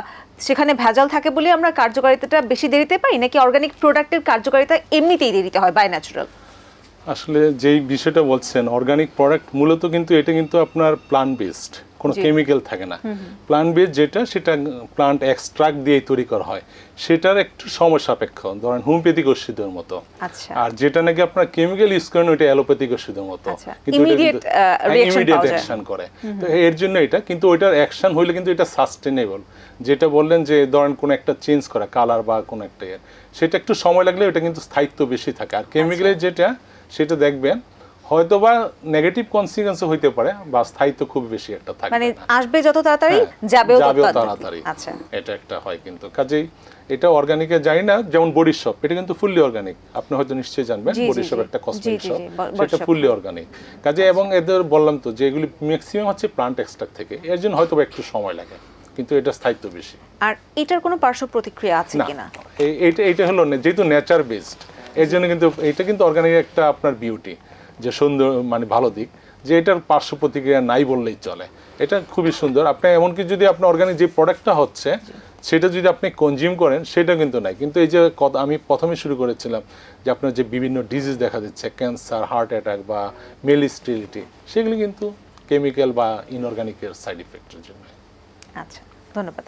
সেখানে ভেজাল থাকে বলে আমরা কার্যকারিতাটা বেশি দেরিতে পাই, নাকি অর্গানিক প্রোডাক্টের কার্যকারিতা এমনিতেই দেরিতে হয় বাই ন্যাচারাল? আসলে যেই বিষয়টা বলছেন অর্গানিক প্রোডাক্ট, মূলত কিন্তু এটা কিন্তু আপনার প্লান্ট বেসড, কোনো কেমিক্যাল থাকে না। প্লান্ট বেস যেটা, সেটা প্লান্ট এক্সট্রাক্ট দিয়ে তৈরি করা হয়, সেটার একটু সময় সাপেক্ষ, ধরেন হোমিওপ্যাথিক ওষুধের মতো। আর যেটা নাকি আপনার কেমিক্যাল ইউজ করেন, ওইটা অ্যালোপ্যাথিক ওষুধের মতো, কিন্তু ইমিডিয়েট অ্যাকশন করে। তো এর জন্য এটা, কিন্তু ওইটার অ্যাকশন হইলে কিন্তু এটা সাস্টেনেবল। যেটা বললেন যে ধরেন কোনো একটা চেঞ্জ করা কালার বা কোনো একটা সেটা একটু সময় লাগলে ওটা কিন্তু স্থায়িত্ব বেশি থাকে। আর কেমিক্যালের যেটা, সেটা দেখবেন হয়তোবা নেগেটিভ কনসিকুয়েন্স হইতে পারে বা স্থায়িত্ব খুব বেশি একটা থাকবে মানে না। আসবে যত তাড়াতাড়ি হ্যাঁ, যাবেও যাবেও তত তাড়াতাড়ি। আচ্ছা এটা একটা হয় কিন্তু কাজেই এটা অর্গানিকে যাই না, যেমন বডি শপ এটা কিন্তু ফুললি অর্গানিক, আপনি হয়তো নিশ্চয়ই জানবেন জি, বডি জি, শপ জি। একটা কসমেটিক জি, শপ, জি, body সেটা shop। ফুললি অর্গানিক কাজে, এবং এদের বললাম তো যে এগুলি ম্যাক্সিমাম হচ্ছে প্লান্ট এক্সট্রাক্ট থেকে, এর জন্য হয়তো একটু সময় লাগে, কিন্তু এটা স্থায়িত্ব বেশি। আর এটার কোনো পার্শ্ব প্রতিক্রিয়া আছে না, কিনা? এইটা হলো যেহেতু নেচার বেসড, এর জন্য কিন্তু এটা কিন্তু অর্গানিক একটা আপনার বিউটি, যে সুন্দর মানে ভালো দিক, যে এটার পার্শ্ব প্রতিক্রিয়া নাই বললেই চলে। এটা খুবই সুন্দর। আপনি এমনকি যদি আপনার অর্গানিক যে প্রোডাক্টটা হচ্ছে সেটা যদি আপনি কনজিউম করেন সেটা কিন্তু নাই, কিন্তু এই যে আমি প্রথমে শুরু করেছিলাম যে আপনার যে বিভিন্ন ডিজিজ দেখা দিচ্ছে, ক্যান্সার, হার্ট অ্যাটাক বা মেল স্টেরিলিটি, সেগুলি কিন্তু কেমিক্যাল বা ইনঅর্গানিকের সাইড ইফেক্টের জন্য। আচ্ছা, ধন্যবাদ।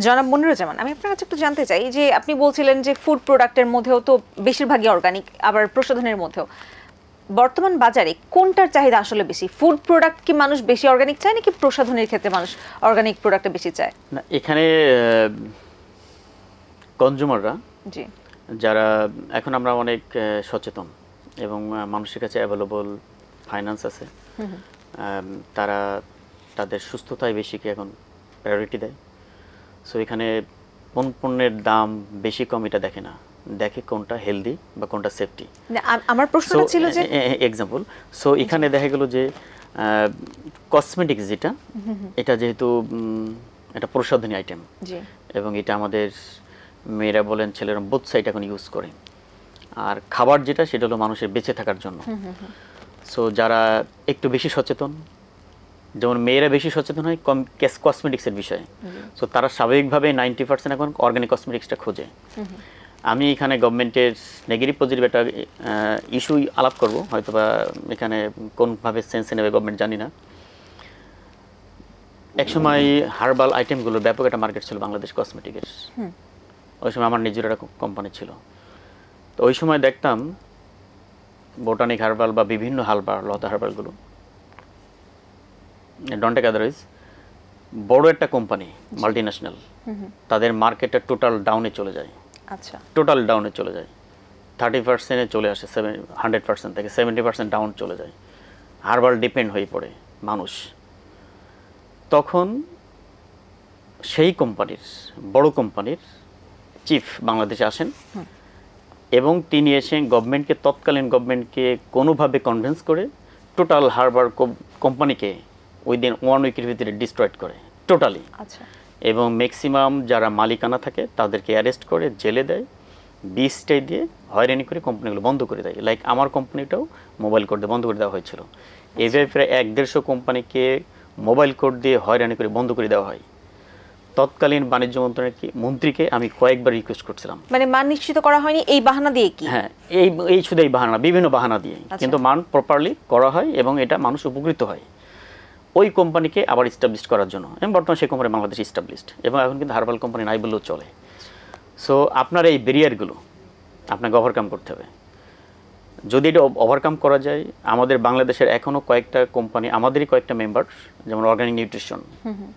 জনাব মনিরুজ্জামান, আমি আপনার কাছে একটু জানতে চাই যে আপনি বলছিলেন যে ফুড প্রোডাক্টের মধ্যেও তো বেশিরভাগই অর্গানিক, আবার প্রসাধনের মধ্যেও বর্তমান বাজারে কোনটার চাহিদা আসলে বেশি? ফুড প্রোডাক্ট কি মানুষ বেশি অর্গানিক চায় নাকি প্রসাধনের ক্ষেত্রে মানুষ অর্গানিক প্রোডাক্টটা বেশি চায়? না, এখানে কনজিউমাররা জি, যারা এখন আমরা অনেক সচেতন এবং মানুষের কাছে অ্যাভেলেবল ফাইন্যান্স আছে, তারা তাদের সুস্থতায় বেশিকে এখন প্রায়োরিটি দেয়। সো এখানে কোন পণ্যের দাম বেশি কম এটা দেখে না, দেখে কোনটা হেলদি বা কোনটা সেফটি। না, আমার প্রশ্নটা ছিল যে এক্সাম্পল, সো এখানে দেখা গেল যে কসমেটিক্স যেটা, এটা যেহেতু এটা প্রসাধনী আইটেম, জি, এবং এটা আমাদের মেয়েরা বলেন ছেলেরা বোথ সাইড এখন ইউজ করে। আর খাবার যেটা সেটা হলো মানুষের বেঁচে থাকার জন্য। সো যারা একটু বেশি সচেতন, যেমন মেয়েরা বেশি সচেতন হয় কসমেটিক্সের বিষয়ে, সো তারা স্বাভাবিকভাবে 90% এখন অর্গানিক কসমেটিক্সটা খোঁজে। আমি এখানে গভর্নমেন্টের নেগেটিভ পজিটিভ একটা ইস্যু আলাপ করব, হয়তো বা এখানে কোনভাবে সেন্সে নেবে গভর্নমেন্ট জানি না। একসময় হার্বাল আইটেমগুলোর ব্যাপক একটা মার্কেট ছিল বাংলাদেশ কসমেটিকের। ওই সময় আমার নিজের একটা কোম্পানি ছিল, তো ওই সময় দেখতাম বোটানিক হার্বাল বা বিভিন্ন হার্বাল, লতা হার্বালগুলো, ডন্ট টেক আদারওয়াইজ, বড় একটা কোম্পানি মাল্টি ন্যাশনাল, তাদের মার্কেটটা টোটাল ডাউনে চলে যায়। আচ্ছা, টোটাল ডাউনে চলে যায়, 30% চলে আসে, 100% থেকে 70% ডাউন চলে যায়। হার্বাল ডিপেন্ড হয়ে পড়ে মানুষ। তখন সেই কোম্পানির, বড় কোম্পানির চিফ বাংলাদেশে আসেন এবং তিনি এসে গভর্নমেন্টকে, তৎকালীন গভর্নমেন্টকে কোনোভাবে কনভিন্স করে টোটাল হার্বাল কোম্পানিকে উইদিন 1 উইকের ভিতরে ডিস্ট্রয়েড করে টোটালি। আচ্ছা, এবং ম্যাক্সিমাম যারা মালিকানা থাকে তাদেরকে অ্যারেস্ট করে জেলে দেয়, বিস্টাই দিয়ে হয়রানি করে কোম্পানিগুলো বন্ধ করে দেয়। লাইক আমার কোম্পানিটাও মোবাইল কোড দিয়ে বন্ধ করে দেওয়া হয়েছিল। এভাবে প্রায় 150 কোম্পানিকে মোবাইল কোড দিয়ে হয়রানি করে বন্ধ করে দেওয়া হয়। তৎকালীন বাণিজ্য মন্ত্রীকে আমি কয়েকবার রিকোয়েস্ট করছিলাম, মানে মান নিশ্চিত করা হয়নি এই বাহানা দিয়ে কি? হ্যাঁ, এই শুধু এই বাহানা, বিভিন্ন বাহানা দিয়ে, কিন্তু মান প্রপারলি করা হয় এবং এটা মানুষ উপকৃত হয় ওই কোম্পানিকে আবার ইস্টাবলিশ করার জন্য। এবং বর্তমানে সেই কোম্পানি বাংলাদেশ ইস্টাবলিশড, এবং এখন কিন্তু হার্বাল কোম্পানি নাই বললেও চলে। সো আপনার এই ব্যারিয়ারগুলো আপনাকে ওভারকাম করতে হবে। যদি এটা ওভারকাম করা যায়, আমাদের বাংলাদেশের এখনও কয়েকটা কোম্পানি, আমাদেরই কয়েকটা মেম্বার, যেমন অর্গানিক নিউট্রিশন,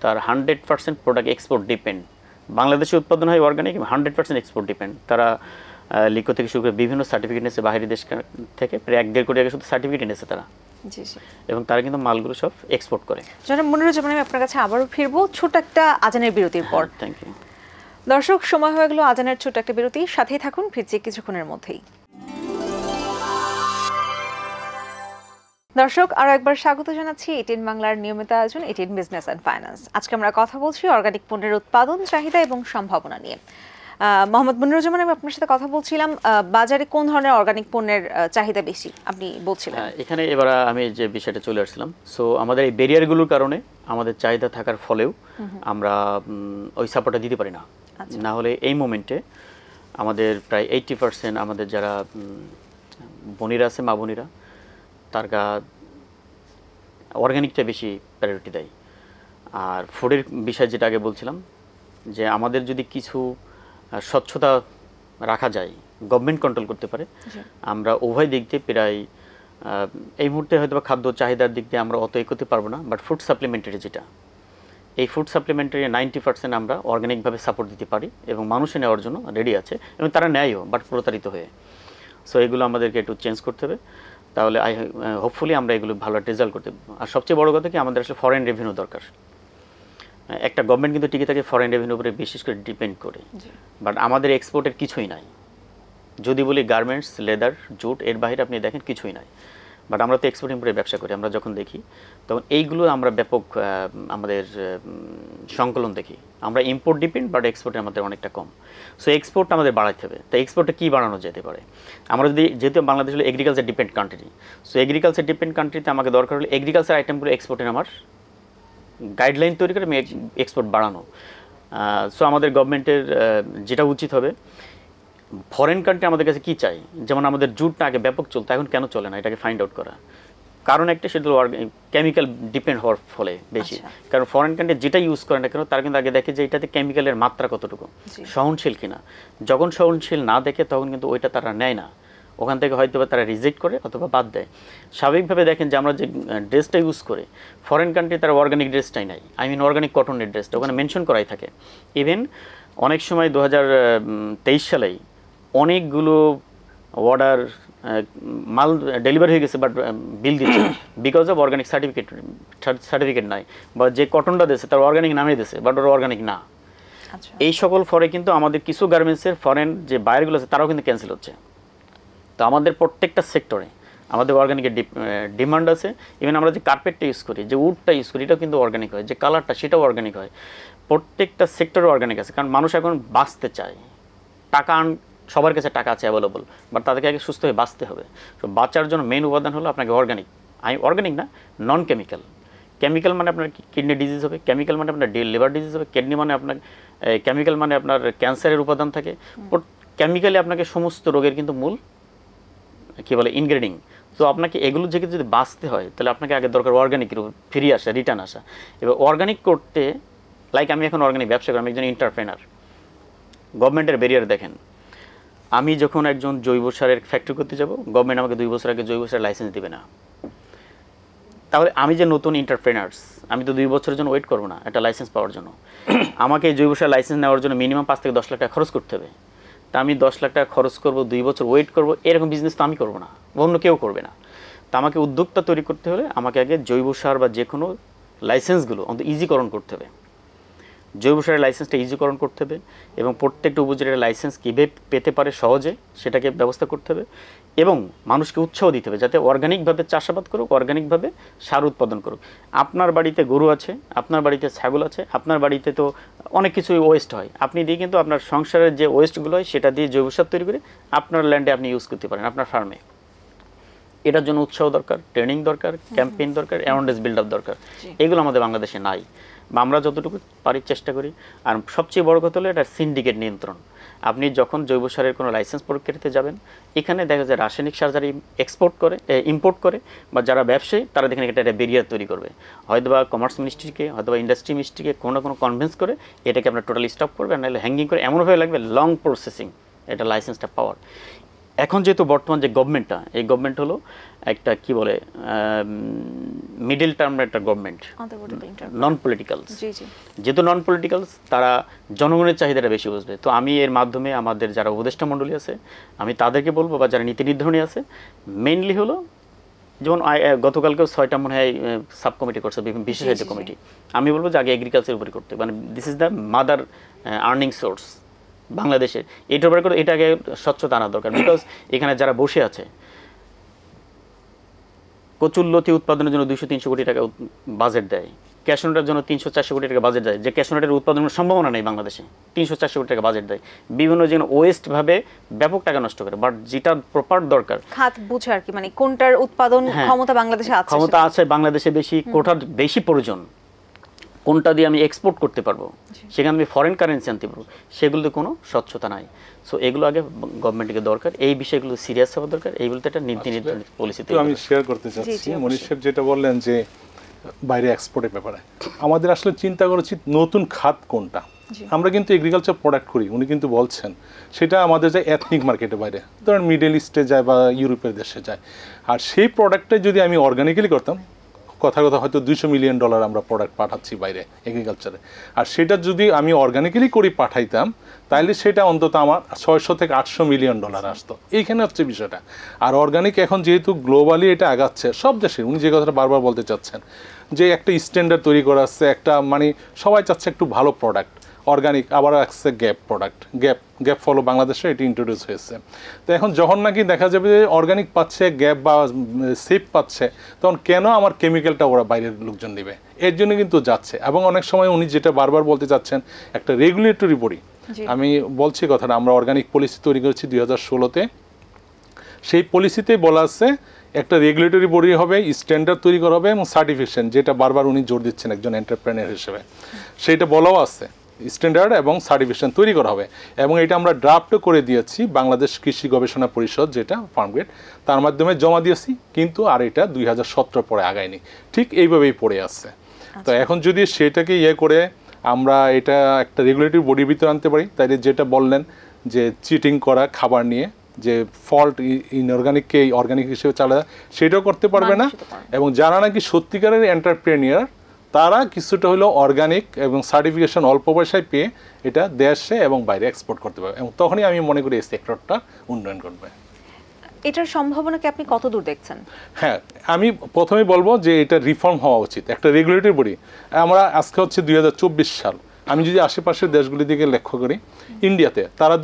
তার 100% প্রোডাক্ট এক্সপোর্ট ডিপেন্ড। বাংলাদেশে উৎপাদন হয় অর্গানিক, 100% এক্সপোর্ট ডিপেন্ড। তারা লিকো থেকে শুরু করে বিভিন্ন সার্টিফিকেট নিয়েছে বাইরের দেশ থেকে, প্রায় 1-1.5 কোটি টাকা শুধু সার্টিফিকেট নিয়েছে তারা, জি জি, এবং তারা কিন্তু মালগুলো সব এক্সপোর্ট করে। জনাব মনিরুজ্জামান, আমি আপনার কাছে আবারও ফিরবো ছোট একটা আজানের বিরতির পর। Thank you. দর্শক, সময় হয়ে গেল আজানের ছোট একটা বিরতি, সাথেই থাকুন, ফিরছি কিছুক্ষণের মধ্যেই। দর্শক, আরো একবার স্বাগত জানাচ্ছি 18 বাংলার নিয়মিত আয়োজন 18 বিজনেস অ্যান্ড ফাইন্যান্স। আজকে আমরা কথা বলছি অর্গানিক পণ্যের উৎপাদন, চাহিদা এবং সম্ভাবনা নিয়ে। মোহাম্মদ মনিরুজ্জামান, আমি আপনার সাথে কথা বলছিলাম বাজারে কোন ধরনের অর্গানিক পণ্যের চাহিদা বেশি আপনি বলছিলেন। এখানে এবার আমি যে বিষয়টা চলে আসছিলাম, সো আমাদের এই ব্যারিয়ারগুলোর কারণে আমাদের চাহিদা থাকার ফলেও আমরা ওই সাপোর্টটা দিতে পারি না। না হলে এই মোমেন্টে আমাদের প্রায় 80% আমাদের যারা বোনেরা আছে, মা বোনেরা, তারা অর্গানিকটা বেশি প্রায়োরিটি দেয়। আর ফুডের বিষয় যেটা আগে বলছিলাম, যে আমাদের যদি কিছু স্বচ্ছতা রাখা যায়, গভর্নমেন্ট কন্ট্রোল করতে পারে, আমরা উভয় দিক দিয়ে প্রায় এই মুহূর্তে হয়তো খাদ্য চাহিদার দিক দিয়ে আমরা অত এগোতে পারবো না, বাট ফুড সাপ্লিমেন্টারি যেটা, এই ফুড সাপ্লিমেন্টারি 90% আমরা অর্গানিকভাবে সাপোর্ট দিতে পারি এবং মানুষে নেওয়ার জন্য রেডি আছে, এবং তারা নেয়ও, বাট প্রতারিত হয়ে। সো এগুলো আমাদেরকে একটু চেঞ্জ করতে হবে। তাহলে হোপফুলি আমরা এগুলো ভালো রেজাল্ট করতে পারবো। আর সবচেয়ে বড় কথা কি, আমাদের আসলে ফরেন রেভিনিউ দরকার। একটা গভর্নমেন্ট কিন্তু টিকে থাকে ফরেন রেভিনিউ উপরে বিশেষ করে ডিপেন্ড করে, বাট আমাদের এক্সপোর্টের কিছুই নাই। যদি বলি গার্মেন্টস, লেদার, জুট, এর বাইরে আপনি দেখেন কিছুই নাই। বাট আমরা তো এক্সপোর্ট ইম্পোর্টে ব্যবসা করি, আমরা যখন দেখি তখন এইগুলো আমরা ব্যাপক আমাদের সংকলন দেখি। আমরা ইম্পোর্ট ডিপেন্ড, বাট এক্সপোর্টে আমাদের অনেকটা কম। সো এক্সপোর্ট আমাদের বাড়াতে হবে। তো এক্সপোর্টে কী বাড়ানো যেতে পারে? আমরা যদি, যেহেতু বাংলাদেশ হলো agriculture depend country, so agriculture depend কান্ট্রিতে আমাকে দরকার হলে এগ্রিকালচার আইটেমগুলো এক্সপোর্টের আমার গাইডলাইন তৈরি করে আমি এক্সপোর্ট বাড়ানো। সো আমাদের গভর্নমেন্টের যেটা উচিত হবে, ফরেন কান্ট্রি আমাদের কাছে কী চাই, যেমন আমাদের জুটটা আগে ব্যাপক চলতো, এখন কেন চলে না এটাকে ফাইন্ড আউট করা। কারণ একটা, সেটা কেমিক্যাল ডিপেন্ড হওয়ার ফলে বেশি। কারণ ফরেন কান্ট্রি যেটা ইউজ করে না কেন, তারা কিন্তু আগে দেখে যে এটাতে কেমিক্যালের মাত্রা কতটুকু, সহনশীল কিনা। যখন সহনশীল না দেখে তখন কিন্তু ওইটা তারা নেয় না, ওখান থেকে হয়তো তারা রিজেক্ট করে অথবা বাদ দেয়। স্বাভাবিকভাবে দেখেন যে আমরা যে ড্রেসটা ইউজ করি, ফরেন কান্ট্রি তারা অর্গানিক ড্রেসটাই নাই, আই মিন অর্গানিক কটনের ড্রেসটা ওখানে মেনশন করাই থাকে। ইভেন অনেক সময় 2023 সালেই অনেকগুলো অর্ডার মাল ডেলিভারি হয়ে গেছে, বাট বিল দিচ্ছে বিকজ অফ অর্গানিক সার্টিফিকেট নাই, বা যে কটনটা দিয়েছে তার অর্গানিক নামে দিয়েছে, বাট ওরা অর্গানিক না। এই সকল ফলে কিন্তু আমাদের কিছু গার্মেন্টসের ফরেন যে বায়ারগুলো আছে তারাও কিন্তু ক্যান্সেল হচ্ছে। তো আমাদের প্রত্যেকটা সেক্টরে আমাদের অর্গানিকের ডিমান্ড আছে। ইভেন আমরা যে কার্পেটটা ইউজ করি, যে উডটা ইউজ করি, এটাও কিন্তু অর্গানিক হয়, যে কালারটা সেটাও অর্গানিক হয়। প্রত্যেকটা সেক্টরে অর্গানিক আছে, কারণ মানুষ এখন বাঁচতে চায়। টাকা সবার কাছে টাকা আছে অ্যাভেলেবল, বাট তাদেরকে আগে সুস্থ হয়ে বাঁচতে হবে। তো বাঁচার জন্য মেন উপাদান হলো আপনাকে অর্গানিক। অর্গানিক না, নন কেমিক্যাল। কেমিক্যাল মানে আপনার কিডনি ডিজিজ হবে, কেমিক্যাল মানে আপনার লিভার ডিজিজ হবে, কিডনি মানে আপনার কেমিক্যাল মানে আপনার ক্যান্সারের উপাদান থাকে। কেমিক্যালি আপনাকে সমস্ত রোগের কিন্তু মূল কী বলে ইনগ্রেডিং। তো আপনাকে এগুলো থেকে যদি বাঁচতে হয়, তাহলে আপনাকে আগে দরকার অর্গানিকের উপর ফিরিয়ে আসা, রিটার্ন আসা। এবার অর্গানিক করতে, লাইক আমি এখন অর্গানিক ব্যবসা করি, আমি একজন এন্টারপ্রেনার। গভর্নমেন্টের ব্যারিয়ার দেখেন, আমি যখন একজন জৈব সারের ফ্যাক্টরি করতে যাব, গভর্নমেন্ট আমাকে 2 বছর আগে জৈব সারের লাইসেন্স দেবে না। তাহলে আমি যে নতুন এন্টারপ্রেনার্স, আমি তো 2 বছরের জন্য ওয়েট করবো না একটা লাইসেন্স পাওয়ার জন্য। আমাকে এই জৈব সারের লাইসেন্স নেওয়ার জন্য মিনিমাম 5 থেকে 10 লাখ টাকা খরচ করতে হবে। তা আমি 10 লাখ টাকা খরচ করবো, 2 বছর ওয়েট করবো, এরকম বিজনেস তো আমি করবো না, অন্য কেউ করবে না। তা আমাকে উদ্যোক্তা তৈরি করতে হলে আমাকে আগে জৈব সার বা যে কোনো লাইসেন্সগুলো অন্তত ইজিকরণ করতে হবে। জৈব সারের লাইসেন্সটা ইজিকরণ করতে হবে, এবং প্রত্যেকটা উপজেলার লাইসেন্স কীভাবে পেতে পারে সহজে সেটাকে ব্যবস্থা করতে হবে, এবং মানুষকে উৎসাহ দিতে হবে যাতে অর্গানিকভাবে চাষাবাদ করুক, অর্গানিকভাবে সার উৎপাদন করুক। আপনার বাড়িতে গরু আছে, আপনার বাড়িতে ছাগল আছে, আপনার বাড়িতে তো অনেক কিছুই ওয়েস্ট হয়, আপনি দিয়ে কিন্তু আপনার সংসারের যে ওয়েস্টগুলো হয় সেটা দিয়ে জৈব সার তৈরি করে আপনার ল্যান্ডে আপনি ইউজ করতে পারেন, আপনার ফার্মে। এটার জন্য উৎসাহ দরকার, ট্রেনিং দরকার, ক্যাম্পেইন দরকার, অ্যাওয়ারনেস বিল্ড আপ দরকার। এগুলো আমাদের বাংলাদেশে নাই, বা আমরা যতটুকু পারি চেষ্টা করি। আর সবচেয়ে বড় কথা হলো এটা সিন্ডিকেট নিয়ন্ত্রণ। আপনি যখন জৈব সারের কোনো লাইসেন্স প্রক্রিয়াতে যাবেন, এখানে দেখা যায় রাসায়নিক সার যারা ইম্পোর্ট করে বা যারা ব্যবসায়ী, তারা দেখেন একটা ব্যারিয়ার তৈরি করবে, হয়তো বা কমার্স মিনিস্ট্রিকে, হয়তো বা ইন্ডাস্ট্রি মিনিস্ট্রিকে কোনো কনভিন্স করে এটাকে আপনার টোটালি স্টপ করবে, নাহলে হ্যাঙ্গিং করে এমনভাবে লাগবে লং প্রসেসিং এটা লাইসেন্সটা পাওয়ার। এখন যেহেতু বর্তমান যে গভর্নমেন্টটা, এই গভর্নমেন্ট হলো একটা কি বলে মিডল টার্মের একটা গভর্নমেন্ট, নন পলিটিক্যালস। যেহেতু নন পলিটিক্যালস, তারা জনগণের চাহিদাটা বেশি বুঝবে। তো আমি এর মাধ্যমে আমাদের যারা উপদেষ্টা মণ্ডলী আছে, আমি তাদেরকে বলবো, বা যারা নীতি নির্ধারণী আছে, মেইনলি হলো যেমন গতকালকেও 6টা মনে হয় সাব কমিটি করছে, বিশেষায়িত কমিটি। আমি বলবো যে আগে এগ্রিকালচার উপরে করতে, মানে this is the mother earning source বাংলাদেশের। এটার উপরে করে এটাকে স্বচ্ছতা আনা দরকার। বিকজ এখানে যারা বসে আছে, কচুল্লতি উৎপাদনের জন্য 200-300 কোটি টাকা বাজেট দেয়, ক্যাশনেটের জন্য 300-400 কোটি টাকা বাজেট দেয়, যে ক্যাশনেটের উৎপাদনের সম্ভাবনা নেই বাংলাদেশে, 300-400 কোটি টাকা বাজেট দেয়, বিভিন্ন যেন ওয়েস্টভাবে ব্যাপক টাকা নষ্ট করে। বাট যেটা প্রপার দরকার, খাত বুঝে আর কি, মানে কোনটার উৎপাদন ক্ষমতা বাংলাদেশে আছে, ক্ষমতা আছে বাংলাদেশে বেশি, কোটার বেশি প্রয়োজন, কোনটা দিয়ে আমি এক্সপোর্ট করতে পারবো, সেখানে আমি ফরেন কারেন্সি আনতে পারবো, সেগুলোতে কোনো স্বচ্ছতা নাই। সো এগুলো আগে গভর্নমেন্টকে দরকার, এই বিষয়গুলো সিরিয়াস হওয়া দরকার, এইগুলোতে একটা নীতি নির্ধারণ পলিসিতে। আমি শেয়ার করতে চাচ্ছি, মনীষ সাহেব যেটা বললেন যে বাইরে এক্সপোর্টের ব্যাপারে, আমাদের আসলে চিন্তা করা উচিত নতুন খাত কোনটা। আমরা কিন্তু এগ্রিকালচার প্রোডাক্ট করি, উনি কিন্তু বলছেন সেটা আমাদের যায় এথনিক মার্কেটের বাইরে, ধরেন মিডল ইস্টে যায় বা ইউরোপের দেশে যায়। আর সেই প্রোডাক্টটা যদি আমি অর্গানিক্যালি করতাম, কথা হয়তো $200 মিলিয়ন আমরা প্রোডাক্ট পাঠাচ্ছি বাইরে এগ্রিকালচারে। আর সেটা যদি আমি অর্গানিক্যালি করে পাঠাইতাম তাহলে সেটা অন্তত আমার $600 থেকে $800 মিলিয়ন আসতো। এইখানে হচ্ছে বিষয়টা। আর অর্গানিক এখন যেহেতু গ্লোবালি এটা আগাচ্ছে সব দেশে, উনি যে কথাটা বারবার বলতে চাচ্ছেন যে একটা স্ট্যান্ডার্ড তৈরি করা আছে, একটা মানে সবাই চাচ্ছে একটু ভালো প্রোডাক্ট অর্গানিক, আবার আসছে গ্যাপ প্রোডাক্ট, গ্যাপ ফলো বাংলাদেশে এটি ইন্ট্রোডিউস হয়েছে। তো এখন যখন নাকি দেখা যাবে যে অর্গানিক পাচ্ছে, গ্যাপ বা সেফ পাচ্ছে, তখন কেন আমার কেমিক্যালটা ওরা বাইরের লোকজন নেবে? এর জন্য কিন্তু যাচ্ছে। এবং অনেক সময় উনি যেটা বারবার বলতে চাচ্ছেন একটা রেগুলেটরি বডি, আমি বলছি কথাটা, আমরা অর্গানিক পলিসি তৈরি করেছি 2016-তে। সেই পলিসিতেই বলা আছে একটা রেগুলেটরি বডি হবে, স্ট্যান্ডার্ড তৈরি করা হবে এবং সার্টিফিকেশন, যেটা বারবার উনি জোর দিচ্ছেন একজন এন্টারপ্রেনার হিসেবে, সেইটা বলাও আছে স্ট্যান্ডার্ড এবং সার্টিফিকেশন তৈরি করা হবে। এবং এটা আমরা ড্রাফটও করে দিয়েছি বাংলাদেশ কৃষি গবেষণা পরিষদ, যেটা ফার্মগেট, তার মাধ্যমে জমা দিয়েছি, কিন্তু আর এটা 2017 পরে আগায়নি, ঠিক এইভাবেই পড়ে আছে। তো এখন যদি সেটাকে করে আমরা এটা একটা রেগুলেটরি বডির ভিতরে আনতে পারি, তাইলে যেটা বললেন যে চিটিং করা খাবার নিয়ে, যে ফল্ট ইনঅর্গানিককে অর্গানিক হিসেবে চালা, সেটাও করতে পারবে না। এবং যারা নাকি সত্যিকারের এন্টারপ্রেনিয়ার তারা কিছুটা হলো অর্গানিক এবং সার্টিফিকেশন অল্প পয়সায় পেয়ে এটা দেশে এবং বাইরে এক্সপোর্ট করতে পারবে, এবং তখনই আমি মনে করি এই সেক্টরটা উন্নয়ন করবে। এটার সম্ভাবনাকে আপনি কত দূর দেখছেন? হ্যাঁ, আমি প্রথমেই বলবো যে এটা রিফর্ম হওয়া উচিত, একটা রেগুলেটরি বডি। আমরা আজকে হচ্ছে 2024 সাল, আমি যদি আশেপাশের দেশগুলি দিকে লক্ষ্য করি, ইন্ডিয়াতে তারা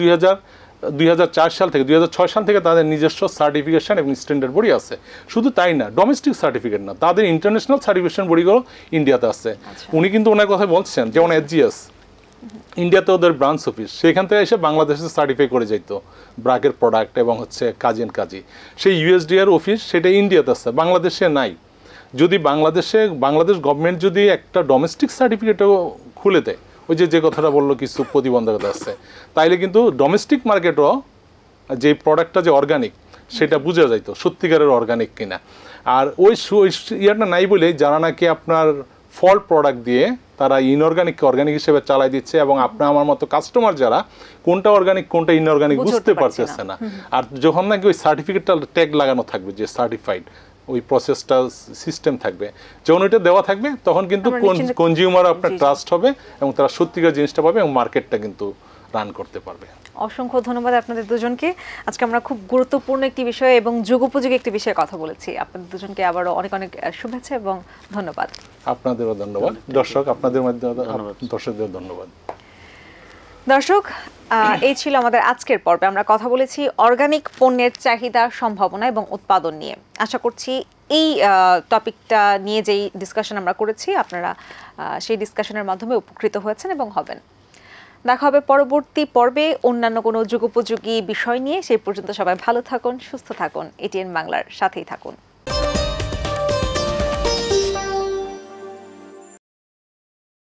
2004 সাল থেকে 2006 সাল থেকে তাদের নিজস্ব সার্টিফিকেশন এবং স্ট্যান্ডার্ড বডি আছে। শুধু তাই না, ডোমেস্টিক সার্টিফিকেট না, তাদের ইন্টারন্যাশনাল সার্টিফিকেশন বডিগুলো ইন্ডিয়াতে আছে। উনি কিন্তু ওনার কথা বলছেন, যেমন এসজিএস ইন্ডিয়াতে ওদের ব্রাঞ্চ অফিস, সেখান থেকে এসে বাংলাদেশে সার্টিফাই করে যেত ব্রাকের প্রোডাক্ট এবং হচ্ছে কাজী, সেই ইউএসডিআর অফিস সেটা ইন্ডিয়াতে আছে, বাংলাদেশে নাই। যদি বাংলাদেশ গভর্নমেন্ট যদি একটা ডোমেস্টিক সার্টিফিকেটও খুলে দেয়, ওই যে কথাটা বললো কিছু প্রতিবন্ধকতা আছে, তাইলে কিন্তু ডোমেস্টিক মার্কেটও যে প্রোডাক্টটা যে অর্গানিক সেটা বোঝা যাইতো সত্যিকারের অর্গানিক কিনা। আর ওই ইয়াটা নাই বলেই যারা নাকি আপনার ফল্ট প্রোডাক্ট দিয়ে তারা ইনঅর্গানিককে অর্গানিক হিসেবে চালাই দিচ্ছে, এবং আপনার আমার মতো কাস্টমার যারা কোনটা অর্গানিক কোনটা ইনঅর্গানিক বুঝতে পারতেছে না। আর যখন নাকি ওই সার্টিফিকেটটা ট্যাগ লাগানো থাকবে যে সার্টিফাইড, ওই প্রসেসটা সিস্টেম থাকবে, যখন ওইটা দেওয়া থাকবে তখন কিন্তু কনজিউমার আপনার ট্রাস্ট হবে এবং তারা সত্যিকার জিনিসটা পাবে এবং মার্কেটটা কিন্তু রান করতে পারবে। অসংখ্য ধন্যবাদ আপনাদের দুজনকে। আজকে আমরা খুব গুরুত্বপূর্ণ একটি বিষয় এবং যুগোপযোগী একটি বিষয়ে কথা বলেছি। আপনাদের দুজনকে আবারও অনেক অনেক শুভেচ্ছা এবং ধন্যবাদ। আপনাদেরও ধন্যবাদ। দর্শক, আপনাদের মাধ্যমে দর্শকদের ধন্যবাদ। দর্শক, এই ছিল আমাদের আজকের পর্বে। আমরা কথা বলেছি অর্গানিক পণ্যের চাহিদা, সম্ভাবনা এবং উৎপাদন নিয়ে। আশা করছি এই টপিকটা নিয়ে যেই ডিসকাশন আমরা করেছি আপনারা সেই ডিসকাশনের মাধ্যমে উপকৃত হয়েছেন এবং হবেন। দেখা হবে পরবর্তী পর্বে অন্যান্য কোনো যুগোপযোগী বিষয় নিয়ে। সেই পর্যন্ত সবাই ভালো থাকুন, সুস্থ থাকুন, এটিএন বাংলার সাথেই থাকুন।